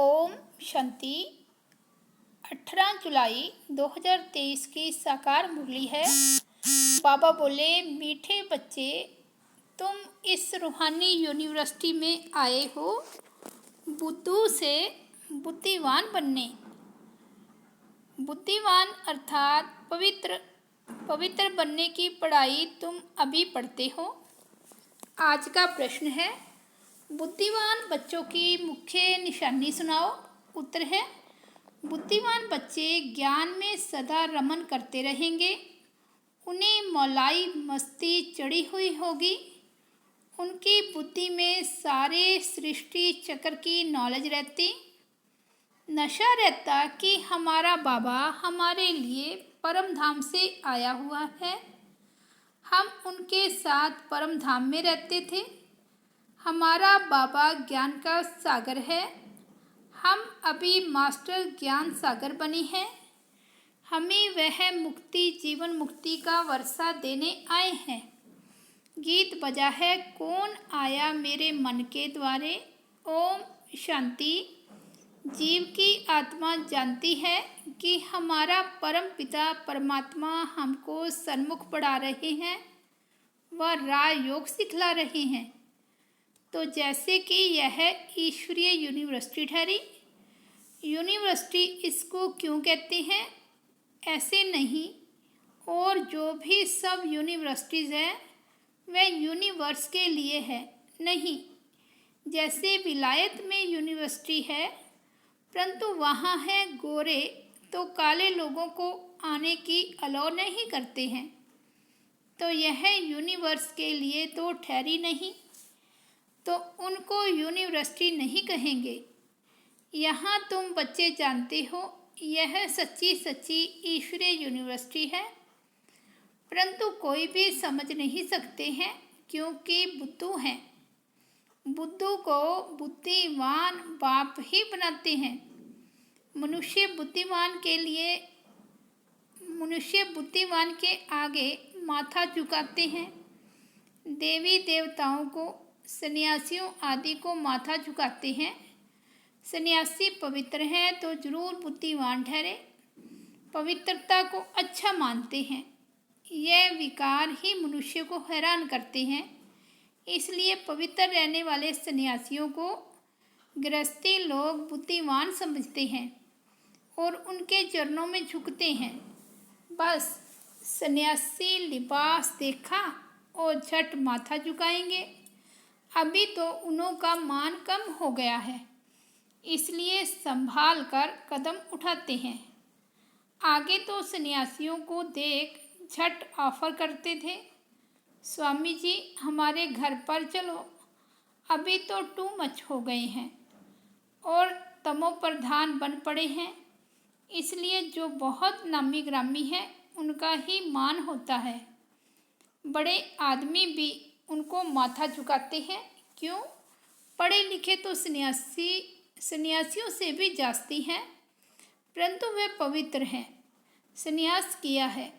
ओम शांति। 18 जुलाई 2023 की साकार मुरली है। बाबा बोले, मीठे बच्चे, तुम इस रूहानी यूनिवर्सिटी में आए हो बुद्धू से बुद्धिवान बनने। बुद्धिवान अर्थात पवित्र बनने की पढ़ाई तुम अभी पढ़ते हो। आज का प्रश्न है, बुद्धिमान बच्चों की मुख्य निशानी सुनाओ। उत्तर है, बुद्धिमान बच्चे ज्ञान में सदा रमन करते रहेंगे। उन्हें मौलाई मस्ती चढ़ी हुई होगी। उनकी बुद्धि में सारे सृष्टि चक्र की नॉलेज रहती। नशा रहता कि हमारा बाबा हमारे लिए परम धाम से आया हुआ है। हम उनके साथ परम धाम में रहते थे। हमारा बाबा ज्ञान का सागर है। हम अभी मास्टर ज्ञान सागर बने हैं। हमें वह मुक्ति जीवन मुक्ति का वर्षा देने आए हैं। गीत बजा है, कौन आया मेरे मन के द्वारे। ओम शांति। जीव की आत्मा जानती है कि हमारा परम पिता परमात्मा हमको सन्मुख पढ़ा रहे हैं, वह राज योग सिखला रहे हैं। तो जैसे कि यह ईश्वरीय यूनिवर्सिटी ठहरी। यूनिवर्सिटी इसको क्यों कहते हैं? ऐसे नहीं, और जो भी सब यूनिवर्सिटीज़ हैं वह यूनिवर्स के लिए है नहीं। जैसे विलायत में यूनिवर्सिटी है, परंतु वहाँ है गोरे, तो काले लोगों को आने की अलाउ नहीं करते हैं। तो यह यूनिवर्स के लिए तो ठहरी नहीं, तो उनको यूनिवर्सिटी नहीं कहेंगे। यहाँ तुम बच्चे जानते हो यह सच्ची ईश्वरीय यूनिवर्सिटी है, परंतु कोई भी समझ नहीं सकते हैं क्योंकि बुद्धू हैं। बुद्धू को बुद्धिमान बाप ही बनाते हैं। मनुष्य बुद्धिमान के आगे माथा झुकाते हैं। देवी देवताओं को, सन्यासियों आदि को माथा झुकाते हैं। सन्यासी पवित्र हैं तो जरूर बुद्धिमान ठहरे। पवित्रता को अच्छा मानते हैं। यह विकार ही मनुष्य को हैरान करते हैं। इसलिए पवित्र रहने वाले सन्यासियों को गृहस्थी लोग बुद्धिमान समझते हैं और उनके चरणों में झुकते हैं। बस सन्यासी लिबास देखा और झट माथा झुकाएंगे। अभी तो उन्हों का मान कम हो गया है, इसलिए संभाल कर कदम उठाते हैं। आगे तो सन्यासियों को देख झट ऑफर करते थे, स्वामी जी हमारे घर पर चलो, अभी तो टू मच हो गए हैं और तमो प्रधान बन पड़े हैं। इसलिए जो बहुत नामी ग्रामी है उनका ही मान होता है। बड़े आदमी भी उनको माथा झुकाते हैं। क्यों? पढ़े लिखे तो सन्यासियों से भी जास्ती हैं, परंतु वे पवित्र हैं, सन्यास किया है,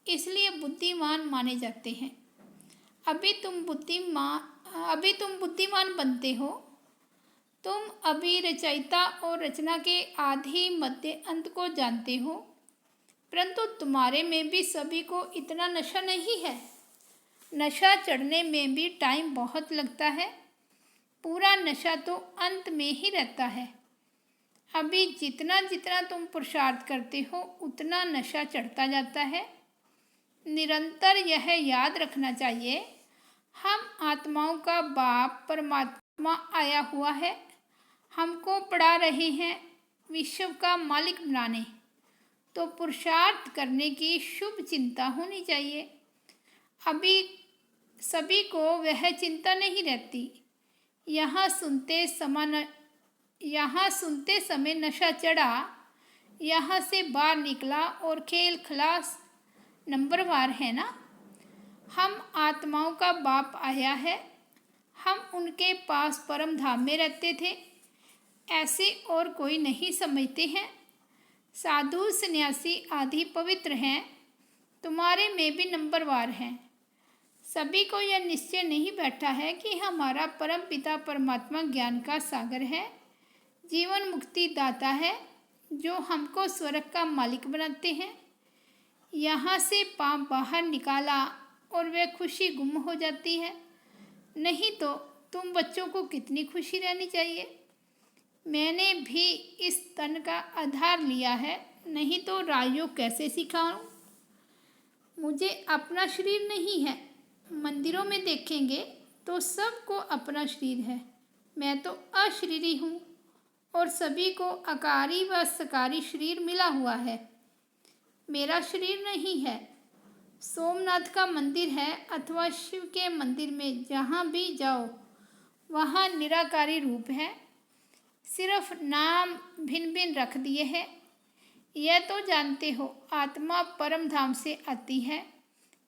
इसलिए बुद्धिमान माने जाते हैं। अभी तुम बुद्धिमान बनते हो। तुम अभी रचयिता और रचना के आदि मध्य अंत को जानते हो, परंतु तुम्हारे में भी सभी को इतना नशा नहीं है। नशा चढ़ने में भी टाइम बहुत लगता है। पूरा नशा तो अंत में ही रहता है। अभी जितना तुम पुरुषार्थ करते हो उतना नशा चढ़ता जाता है। निरंतर यह याद रखना चाहिए, हम आत्माओं का बाप परमात्मा आया हुआ है, हमको पढ़ा रहे हैं विश्व का मालिक बनाने। तो पुरुषार्थ करने की शुभ चिंता होनी चाहिए। अभी सभी को वह चिंता नहीं रहती। यहाँ सुनते समय नशा चढ़ा, यहाँ से बाहर निकला और खेल खलास नंबरवार है ना। हम आत्माओं का बाप आया है, हम उनके पास परम धाम में रहते थे, ऐसे और कोई नहीं समझते हैं। साधु सन्यासी आदि पवित्र हैं, तुम्हारे में भी नंबरवार हैं। सभी को यह निश्चय नहीं बैठा है कि हमारा परम पिता परमात्मा ज्ञान का सागर है, जीवन मुक्ति दाता है जो हमको स्वर्ग का मालिक बनाते हैं। यहाँ से पाप बाहर निकाला और वह खुशी गुम हो जाती है। नहीं तो तुम बच्चों को कितनी खुशी रहनी चाहिए। मैंने भी इस तन का आधार लिया है, नहीं तो राजयोग कैसे सिखाऊं। मुझे अपना शरीर नहीं है। मंदिरों में देखेंगे तो सबको अपना शरीर है। मैं तो अशरीरी हूँ और सभी को आकारी व सकारी शरीर मिला हुआ है। मेरा शरीर नहीं है। सोमनाथ का मंदिर है अथवा शिव के मंदिर में जहाँ भी जाओ वहाँ निराकारी रूप है। सिर्फ नाम भिन्न भिन्न रख दिए हैं। यह तो जानते हो आत्मा परम धाम से आती है,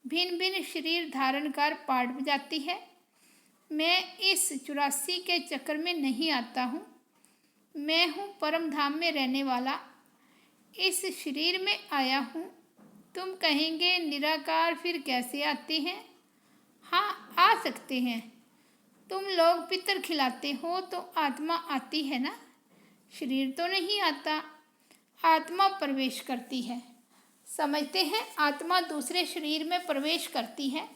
भिन्न भिन्न शरीर धारण कर पाठ बजाती है। मैं इस 84 के चक्कर में नहीं आता हूँ। मैं हूँ परम धाम में रहने वाला, इस शरीर में आया हूँ। तुम कहेंगे निराकार फिर कैसे आते हैं। हाँ, आ सकते हैं। तुम लोग पितर खिलाते हो तो आत्मा आती है ना, शरीर तो नहीं आता। आत्मा प्रवेश करती है। समझते हैं आत्मा दूसरे शरीर में प्रवेश करती है।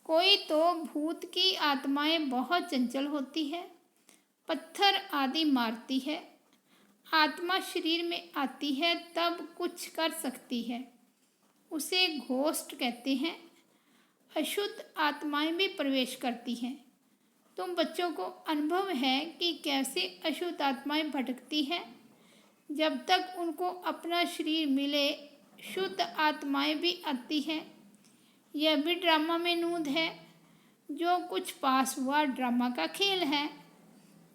कोई तो भूत की आत्माएं बहुत चंचल होती है, पत्थर आदि मारती है। आत्मा शरीर में आती है तब कुछ कर सकती है, उसे घोस्ट कहते हैं। अशुद्ध आत्माएं भी प्रवेश करती हैं। तुम बच्चों को अनुभव है कि कैसे अशुद्ध आत्माएं भटकती हैं। जब तक उनको अपना शरीर मिले शुद्ध आत्माएं भी आती हैं। यह भी ड्रामा में नूद है। जो कुछ पास हुआ ड्रामा का खेल है।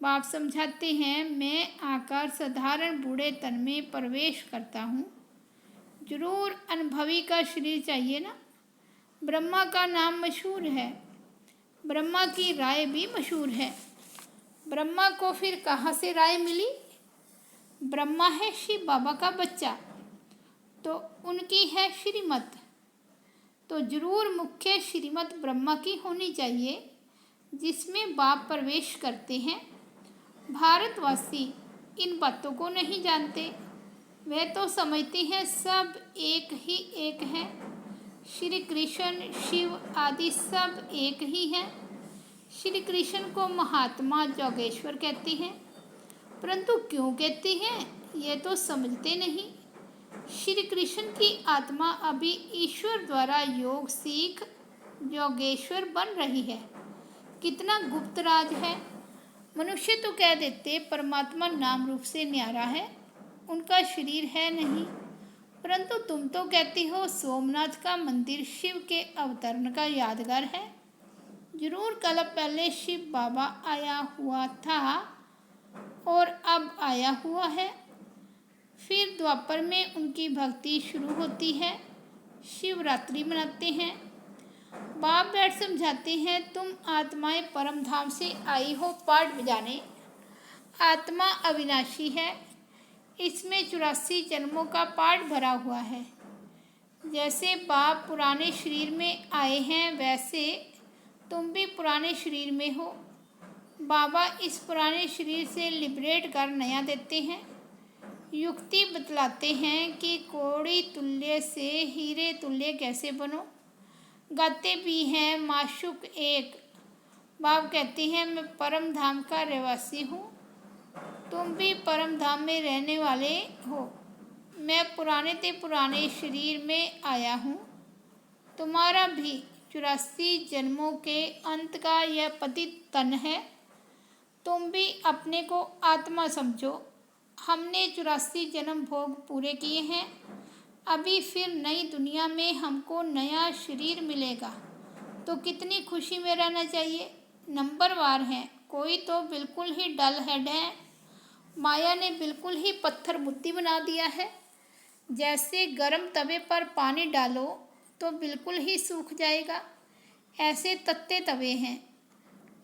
बाप समझाते हैं मैं आकर साधारण बूढ़े तन में प्रवेश करता हूँ। जरूर अनुभवी का शरीर चाहिए ना। ब्रह्मा का नाम मशहूर है, ब्रह्मा की राय भी मशहूर है। ब्रह्मा को फिर कहाँ से राय मिली। ब्रह्मा है शिव बाबा का बच्चा, तो उनकी है श्रीमत, तो जरूर मुख्य श्रीमत ब्रह्मा की होनी चाहिए, जिसमें बाप प्रवेश करते हैं। भारतवासी इन बातों को नहीं जानते। वे तो समझते हैं सब एक ही एक हैं। श्री कृष्ण शिव आदि सब एक ही हैं। श्री कृष्ण को महात्मा जोगेश्वर कहते हैं, परंतु क्यों कहते हैं ये तो समझते नहीं। श्री कृष्ण की आत्मा अभी ईश्वर द्वारा योग सीख योगेश्वर बन रही है। कितना गुप्त राज है। मनुष्य तो कह देते परमात्मा नाम रूप से न्यारा है, उनका शरीर है नहीं। परंतु तुम तो कहती हो सोमनाथ का मंदिर शिव के अवतरण का यादगार है। जरूर कल पहले शिव बाबा आया हुआ था और अब आया हुआ है। फिर द्वापर में उनकी भक्ति शुरू होती है। शिवरात्रि मनाते हैं। बाप बैठ समझाते हैं तुम आत्माएं परम धाम से आई हो पाठ बजाने। आत्मा अविनाशी है, इसमें 84 जन्मों का पाठ भरा हुआ है। जैसे बाप पुराने शरीर में आए हैं वैसे तुम भी पुराने शरीर में हो। बाबा इस पुराने शरीर से लिबरेट कर नया देते हैं। युक्ति बतलाते हैं कि कौड़ी तुल्य से हीरे तुल्य कैसे बनो। गाते भी हैं माशुक एक। बाप कहते हैं मैं परम धाम का रहवासी हूँ, तुम भी परम धाम में रहने वाले हो। मैं पुराने ते पुराने शरीर में आया हूँ। तुम्हारा भी 84 जन्मों के अंत का यह पतित तन है। तुम भी अपने को आत्मा समझो। हमने 84 जन्म भोग पूरे किए हैं। अभी फिर नई दुनिया में हमको नया शरीर मिलेगा, तो कितनी खुशी में रहना चाहिए। नंबरवार हैं, कोई तो बिल्कुल ही डल हेड है। माया ने बिल्कुल ही पत्थर बुद्धि बना दिया है। जैसे गर्म तवे पर पानी डालो तो बिल्कुल ही सूख जाएगा, ऐसे तत्ते तवे हैं।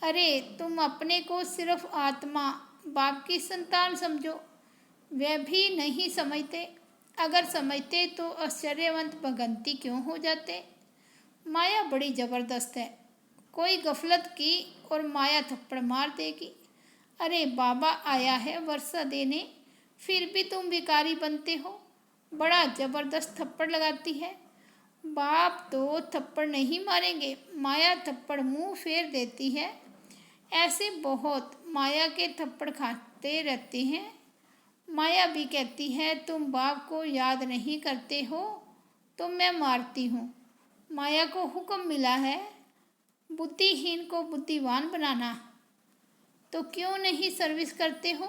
अरे तुम अपने को सिर्फ आत्मा बाप की संतान समझो। वे भी नहीं समझते। अगर समझते तो आश्चर्यवंत भगंती क्यों हो जाते। माया बड़ी ज़बरदस्त है। कोई गफलत की और माया थप्पड़ मार देगी। अरे बाबा आया है वर्षा देने, फिर भी तुम भिखारी बनते हो। बड़ा जबरदस्त थप्पड़ लगाती है। बाप तो थप्पड़ नहीं मारेंगे, माया थप्पड़ मुंह फेर देती है। ऐसे बहुत माया के थप्पड़ खाते रहते हैं। माया भी कहती है तुम बाप को याद नहीं करते हो तो मैं मारती हूँ। माया को हुक्म मिला है बुद्धिहीन को बुद्धिवान बनाना, तो क्यों नहीं सर्विस करते हो?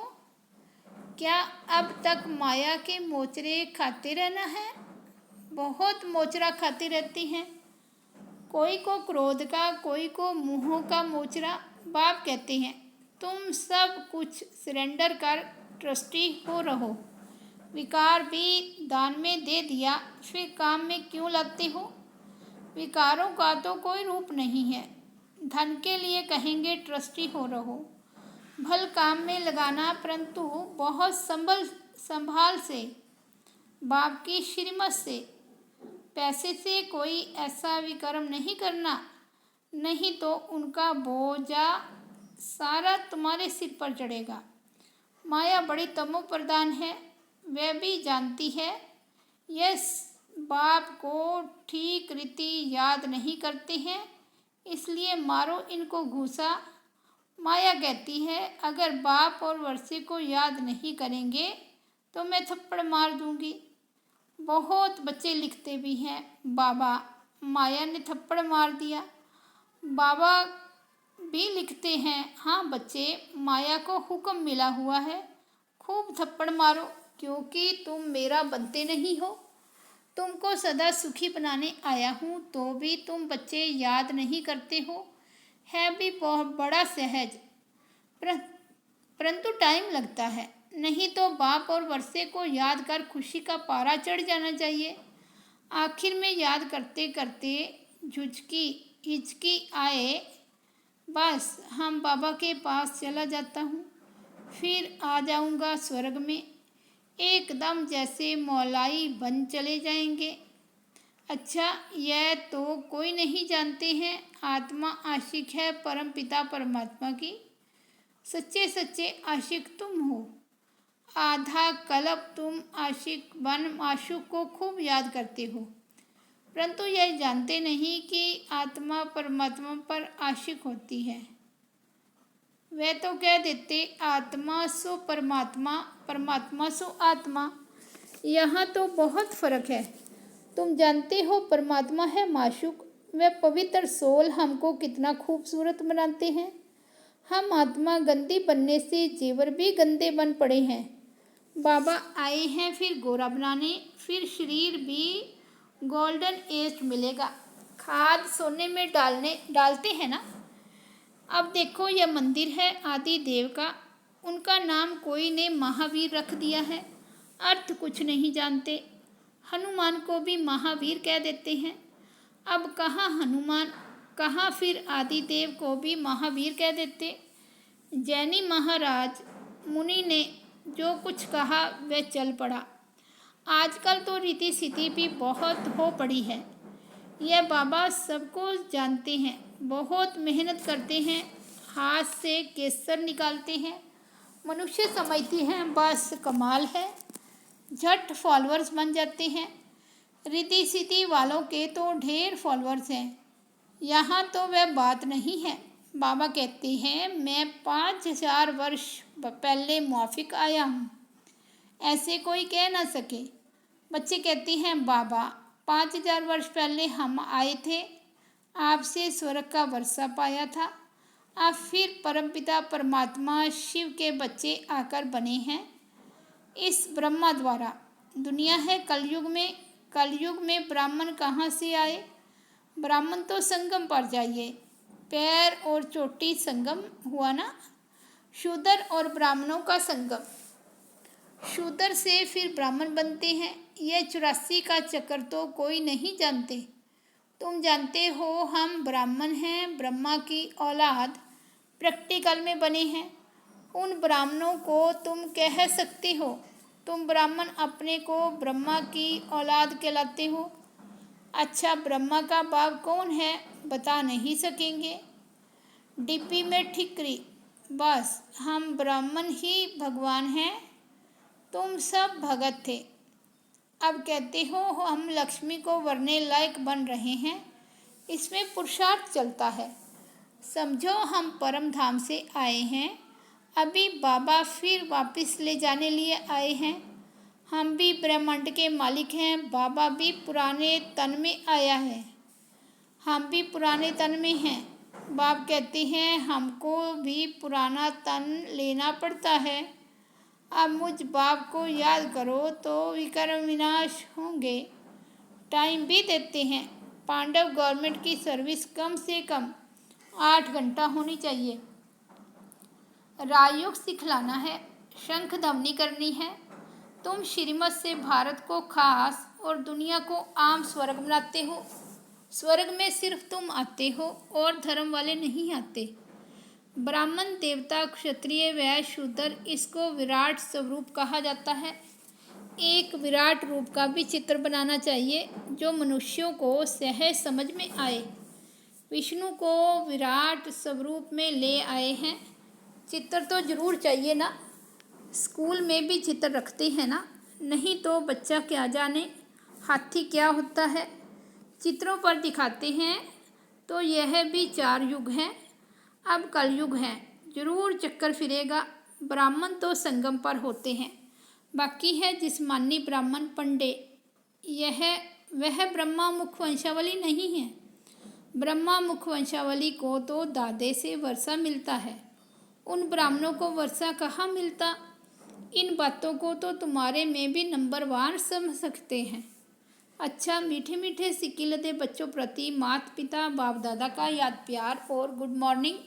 क्या अब तक माया के मोचरे खाते रहना है? बहुत मोचरा खाती रहती हैं। कोई को क्रोध का, कोई को मुंहों का मोचरा। बाप कहते हैं तुम सब कुछ सरेंडर कर ट्रस्टी हो रहो। विकार भी दान में दे दिया, फिर काम में क्यों लगते हो? विकारों का तो कोई रूप नहीं है। धन के लिए कहेंगे ट्रस्टी हो रहो। भल काम में लगाना, परंतु बहुत संभाल से, बाप की श्रीमत से। पैसे से कोई ऐसा विकर्म नहीं करना, नहीं तो उनका बोझा सारा तुम्हारे सिर पर चढ़ेगा। माया बड़ी तमो प्रधान है, वह भी जानती है। यह बाप को ठीक रीति याद नहीं करते हैं, इसलिए मारो इनको घूसा। माया कहती है अगर बाप और वर्षे को याद नहीं करेंगे तो मैं थप्पड़ मार दूंगी। बहुत बच्चे लिखते भी हैं बाबा माया ने थप्पड़ मार दिया। बाबा भी लिखते हैं हाँ बच्चे, माया को हुक्म मिला हुआ है खूब थप्पड़ मारो, क्योंकि तुम मेरा बनते नहीं हो। तुमको सदा सुखी बनाने आया हूँ तो भी तुम बच्चे याद नहीं करते हो। है भी बहुत बड़ा सहज, परंतु टाइम लगता है। नहीं तो बाप और वर्षे को याद कर खुशी का पारा चढ़ जाना चाहिए। आखिर में याद करते करते झुझकी हिचकी आए, बस हम बाबा के पास चला जाता हूँ, फिर आ जाऊँगा स्वर्ग में, एकदम जैसे मौलाई बन चले जाएंगे। अच्छा, यह तो कोई नहीं जानते हैं आत्मा आशिक है परम पिता परमात्मा की। सच्चे सच्चे आशिक तुम हो। आधा कल्प तुम आशिक बन माशूक को खूब याद करते हो, परंतु यह जानते नहीं कि आत्मा परमात्मा पर आशिक होती है। वे तो कह देते आत्मा सो परमात्मा, परमात्मा सो आत्मा। यहाँ तो बहुत फर्क है। तुम जानते हो परमात्मा है माशूक, वे पवित्र सोल हमको कितना खूबसूरत बनाते हैं। हम आत्मा गंदी बनने से जेवर भी गंदे बन पड़े हैं। बाबा आए हैं फिर गोरा बनाने, फिर शरीर भी गोल्डन एज मिलेगा। खाद सोने में डालते हैं ना। अब देखो यह मंदिर है आदि देव का, उनका नाम कोई ने महावीर रख दिया है। अर्थ कुछ नहीं जानते। हनुमान को भी महावीर कह देते हैं। अब कहाँ हनुमान, कहाँ फिर आदिदेव को भी महावीर कह देते। जैनी महाराज मुनि ने जो कुछ कहा वह चल पड़ा। आजकल तो रीति सीति भी बहुत हो पड़ी है। यह बाबा सबको जानते हैं, बहुत मेहनत करते हैं, हाथ से केसर निकालते हैं। मनुष्य समझते हैं बस कमाल है, झट फॉलोअर्स बन जाते हैं। रीति सीति वालों के तो ढेर फॉलोअर्स हैं। यहाँ तो वह बात नहीं है। बाबा कहते हैं मैं 5000 वर्ष पहले मुआफिक आया हूँ, ऐसे कोई कह ना सके। बच्चे कहते हैं बाबा 5000 वर्ष पहले हम आए थे, आपसे स्वर्ग का वर्षा पाया था, अब फिर परमपिता परमात्मा शिव के बच्चे आकर बने हैं इस ब्रह्मा द्वारा। दुनिया है कलयुग में, कलयुग में ब्राह्मण कहाँ से आए? ब्राह्मण तो संगम पर जाइए, पैर और चोटी संगम हुआ ना। शूद्र और ब्राह्मणों का संगम, शूद्र से फिर ब्राह्मण बनते हैं। यह 84 का चक्कर तो कोई नहीं जानते। तुम जानते हो हम ब्राह्मण हैं, ब्रह्मा की औलाद प्रैक्टिकल में बने हैं। उन ब्राह्मणों को तुम कह सकते हो, तुम ब्राह्मण अपने को ब्रह्मा की औलाद कहलाते हो। अच्छा, ब्रह्मा का बाप कौन है बता नहीं सकेंगे। डिब्बी में ठिकरी, बस हम ब्राह्मण ही भगवान हैं, तुम सब भगत थे। अब कहते हो हम लक्ष्मी को वरने लायक बन रहे हैं, इसमें पुरुषार्थ चलता है। समझो हम परम धाम से आए हैं, अभी बाबा फिर वापस ले जाने लिए आए हैं। हम भी ब्रह्मांड के मालिक हैं, बाबा भी पुराने तन में आया है, हम भी पुराने तन में हैं। बाप कहते हैं हमको भी पुराना तन लेना पड़ता है। अब मुझ बाप को याद करो तो विकर्म विनाश होंगे। टाइम भी देते हैं, पांडव गवर्नमेंट की सर्विस कम से कम 8 घंटा होनी चाहिए। राजयोग सिखलाना है, शंख ध्वनि करनी है। तुम श्रीमत से भारत को खास और दुनिया को आम स्वर्ग बनाते हो। स्वर्ग में सिर्फ तुम आते हो और धर्म वाले नहीं आते। ब्राह्मण, देवता, क्षत्रिय, वैश्य, शूद्र, इसको विराट स्वरूप कहा जाता है। एक विराट रूप का भी चित्र बनाना चाहिए जो मनुष्यों को सहज समझ में आए। विष्णु को विराट स्वरूप में ले आए हैं, चित्र तो जरूर चाहिए ना। स्कूल में भी चित्र रखते हैं ना, नहीं तो बच्चा क्या जाने हाथी क्या होता है। चित्रों पर दिखाते हैं तो यह भी 4 युग हैं, अब कलयुग है, जरूर चक्कर फिरेगा। ब्राह्मण तो संगम पर होते हैं, बाकी है जिस्मानी ब्राह्मण पंडे, वह ब्रह्मा मुख वंशावली नहीं है। ब्रह्मा मुख वंशावली को तो दादे से वर्षा मिलता है, उन ब्राह्मणों को वर्षा कहाँ मिलता। इन बातों को तो तुम्हारे में भी नंबर 1 समझ सकते हैं। अच्छा, मीठे मीठे सिकिलते बच्चों प्रति माता पिता बाप दादा का याद प्यार और गुड मॉर्निंग।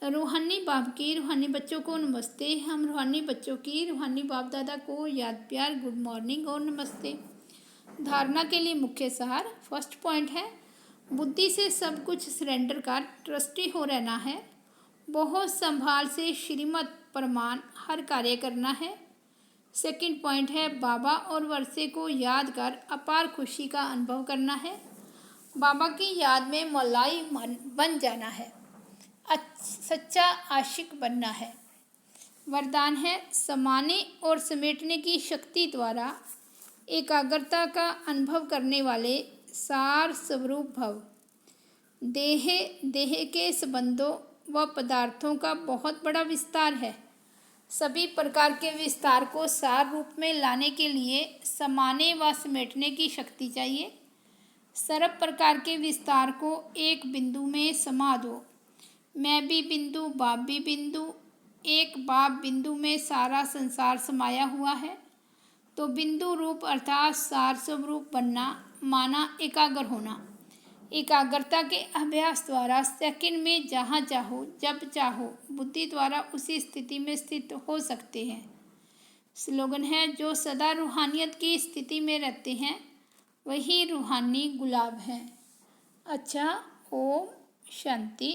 रूहानी बाप की रूहानी बच्चों को नमस्ते। हम रूहानी बच्चों की रूहानी बाप दादा को याद प्यार, गुड मॉर्निंग और नमस्ते। धारणा के लिए मुख्य सार। फर्स्ट पॉइंट है बुद्धि से सब कुछ सरेंडर कर ट्रस्टी हो रहना है। बहुत संभाल से श्रीमत प्रमाण हर कार्य करना है। सेकंड पॉइंट है बाबा और वर्षे को याद कर अपार खुशी का अनुभव करना है। बाबा की याद में मलाई मन बन जाना है, सच्चा आशिक बनना है। वरदान है समाने और समेटने की शक्ति द्वारा एकाग्रता का अनुभव करने वाले सार स्वरूप भव। देह के संबंधों व पदार्थों का बहुत बड़ा विस्तार है। सभी प्रकार के विस्तार को सार रूप में लाने के लिए समाने व समेटने की शक्ति चाहिए। सर्व प्रकार के विस्तार को एक बिंदु में समा दो। मैं भी बिंदु, बाप भी बिंदु, एक बाप बिंदु में सारा संसार समाया हुआ है। तो बिंदु रूप अर्थात सार स्वरूप बनना माना एकाग्र होना। एकाग्रता के अभ्यास द्वारा सेकंड में जहाँ चाहो जब चाहो बुद्धि द्वारा उसी स्थिति में स्थित हो सकते हैं। स्लोगन है जो सदा रूहानियत की स्थिति में रहते हैं वही रूहानी गुलाब हैं। अच्छा, ओम शांति।